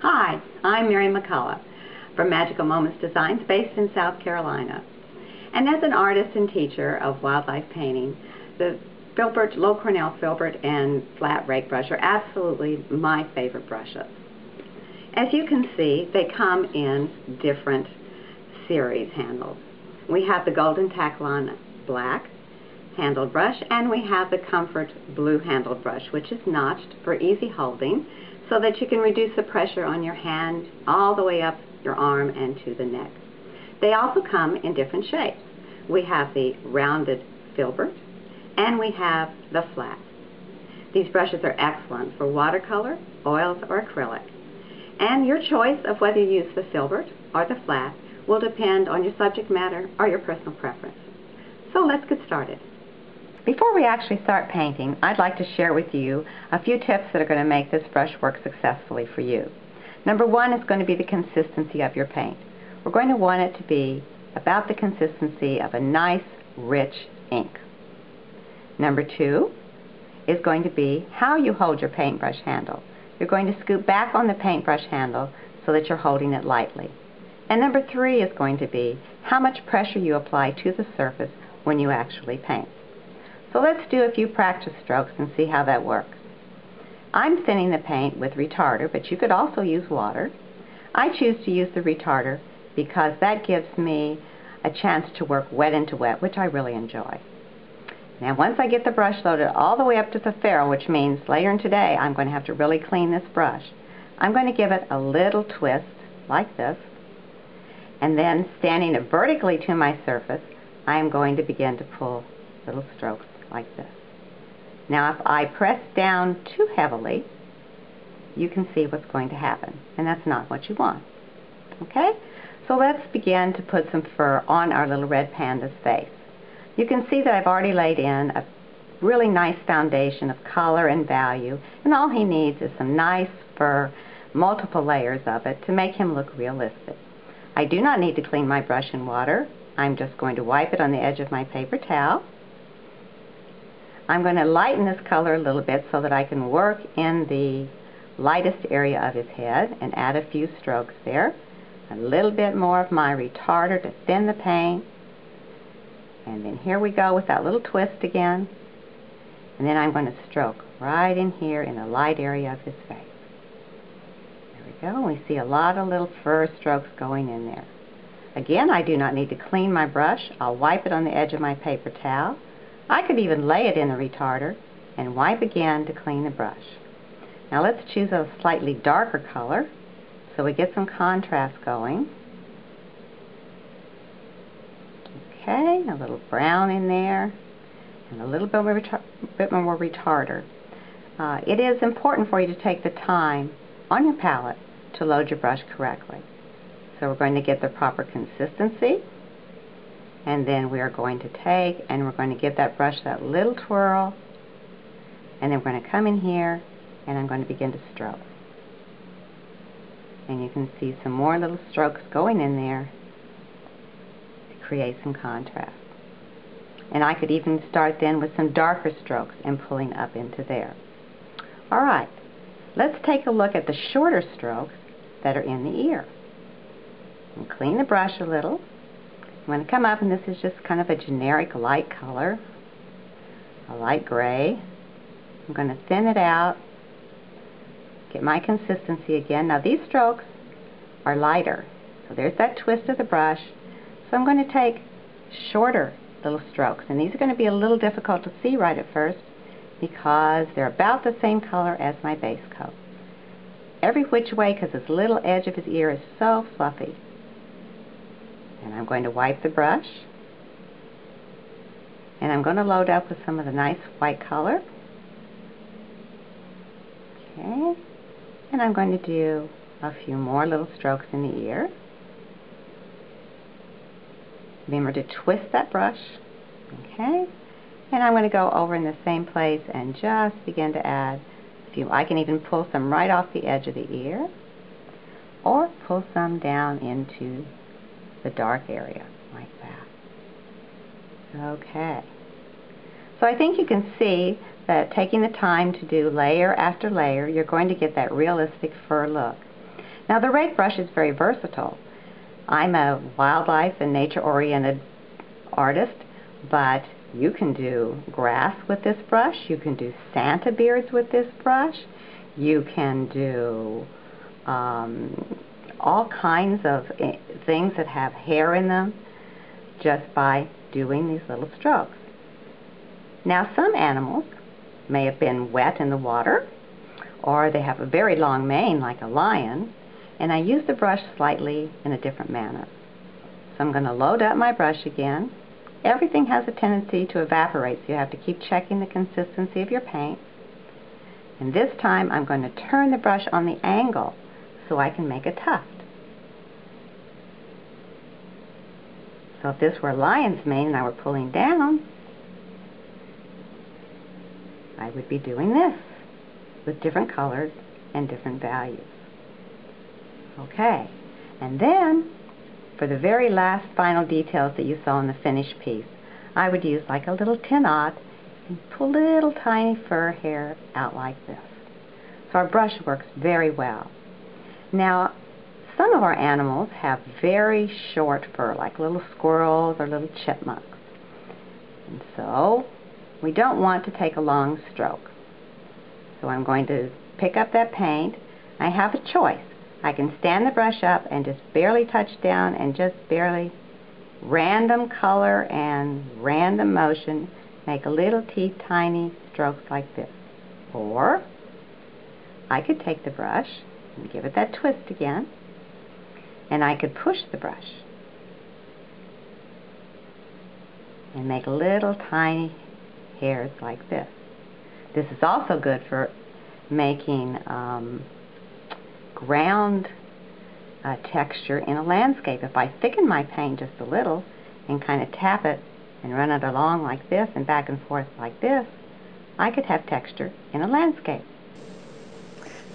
Hi, I'm Mary McCullah from Magical Moments Designs based in South Carolina. And as an artist and teacher of wildlife painting, the Loew-Cornell filbert and flat rake brush are absolutely my favorite brushes. As you can see, they come in different series handles. We have the Golden Taklon black handled brush, and we have the Comfort blue handled brush, which is notched for easy holding so that you can reduce the pressure on your hand all the way up your arm and to the neck. They also come in different shapes. We have the rounded filbert and we have the flat. These brushes are excellent for watercolor, oils, or acrylic. And your choice of whether you use the filbert or the flat will depend on your subject matter or your personal preference. So let's get started. Before we actually start painting, I'd like to share with you a few tips that are going to make this brush work successfully for you. Number one is going to be the consistency of your paint. We're going to want it to be about the consistency of a nice, rich ink. Number two is going to be how you hold your paintbrush handle. You're going to scoop back on the paintbrush handle so that you're holding it lightly. And number three is going to be how much pressure you apply to the surface when you actually paint. So let's do a few practice strokes and see how that works. I'm thinning the paint with retarder, but you could also use water. I choose to use the retarder because that gives me a chance to work wet into wet, which I really enjoy. Now once I get the brush loaded all the way up to the ferrule, which means later in today I'm going to have to really clean this brush, I'm going to give it a little twist like this, and then standing it vertically to my surface, I'm going to begin to pull little strokes like this. Now if I press down too heavily, you can see what's going to happen, and that's not what you want. Okay? So let's begin to put some fur on our little red panda's face. You can see that I've already laid in a really nice foundation of color and value, and all he needs is some nice fur, multiple layers of it, to make him look realistic. I do not need to clean my brush in water. I'm just going to wipe it on the edge of my paper towel. I'm going to lighten this color a little bit so that I can work in the lightest area of his head and add a few strokes there. A little bit more of my retarder to thin the paint. And then here we go with that little twist again. And then I'm going to stroke right in here in the light area of his face. There we go. We see a lot of little fur strokes going in there. Again, I do not need to clean my brush. I'll wipe it on the edge of my paper towel. I could even lay it in the retarder and wipe again to clean the brush. Now let's choose a slightly darker color so we get some contrast going. Okay, a little brown in there and a little bit more retarder. It is important for you to take the time on your palette to load your brush correctly. So we're going to get the proper consistency, and then we are going to take and we're going to give that brush that little twirl, and then we're going to come in here and I'm going to begin to stroke. And you can see some more little strokes going in there to create some contrast. And I could even start then with some darker strokes and pulling up into there. Alright, let's take a look at the shorter strokes that are in the ear. And clean the brush a little. I'm going to come up, and this is just kind of a generic light color, a light gray. I'm going to thin it out, get my consistency again. Now these strokes are lighter, so there's that twist of the brush. So I'm going to take shorter little strokes, and these are going to be a little difficult to see right at first because they're about the same color as my base coat. Every which way, because this little edge of his ear is so fluffy. And I'm going to wipe the brush, and I'm going to load up with some of the nice white color. Okay, and I'm going to do a few more little strokes in the ear. Remember to twist that brush. Okay, and I'm going to go over in the same place and just begin to add a few. I can even pull some right off the edge of the ear, or pull some down into the dark area like that. Okay, so I think you can see that taking the time to do layer after layer, you're going to get that realistic fur look. Now the rake brush is very versatile. I'm a wildlife and nature-oriented artist, but you can do grass with this brush, you can do Santa beards with this brush, you can do all kinds of things that have hair in them just by doing these little strokes. Now some animals may have been wet in the water, or they have a very long mane like a lion, and I use the brush slightly in a different manner. So I'm going to load up my brush again. Everything has a tendency to evaporate, so you have to keep checking the consistency of your paint. And this time I'm going to turn the brush on the angle so I can make a tuft. So if this were a lion's mane and I were pulling down, I would be doing this with different colors and different values. Okay, and then for the very last final details that you saw in the finished piece, I would use like a little tin-odd and pull little tiny fur hair out like this. So our brush works very well. Now, some of our animals have very short fur, like little squirrels or little chipmunks. And so we don't want to take a long stroke. So I'm going to pick up that paint. I have a choice. I can stand the brush up and just barely touch down and just barely random color and random motion make a little tiny strokes like this. Or I could take the brush and give it that twist again, and I could push the brush and make little tiny hairs like this. This is also good for making ground texture in a landscape. If I thicken my paint just a little and kind of tap it and run it along like this and back and forth like this, I could have texture in a landscape.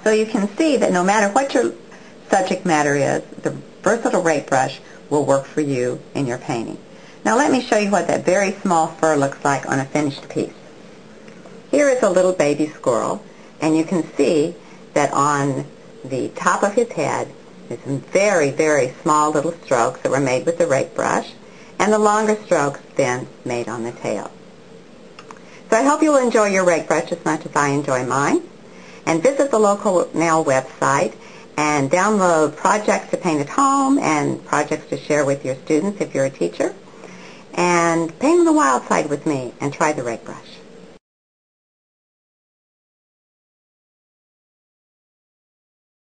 So you can see that no matter what your subject matter is, the versatile rake brush will work for you in your painting. Now let me show you what that very small fur looks like on a finished piece. Here is a little baby squirrel, and you can see that on the top of his head is some very small little strokes that were made with the rake brush, and the longer strokes then made on the tail. So I hope you'll enjoy your rake brush as much as I enjoy mine. And visit the Loew-Cornell website and download projects to paint at home and projects to share with your students if you're a teacher. And paint on the wild side with me and try the rake brush.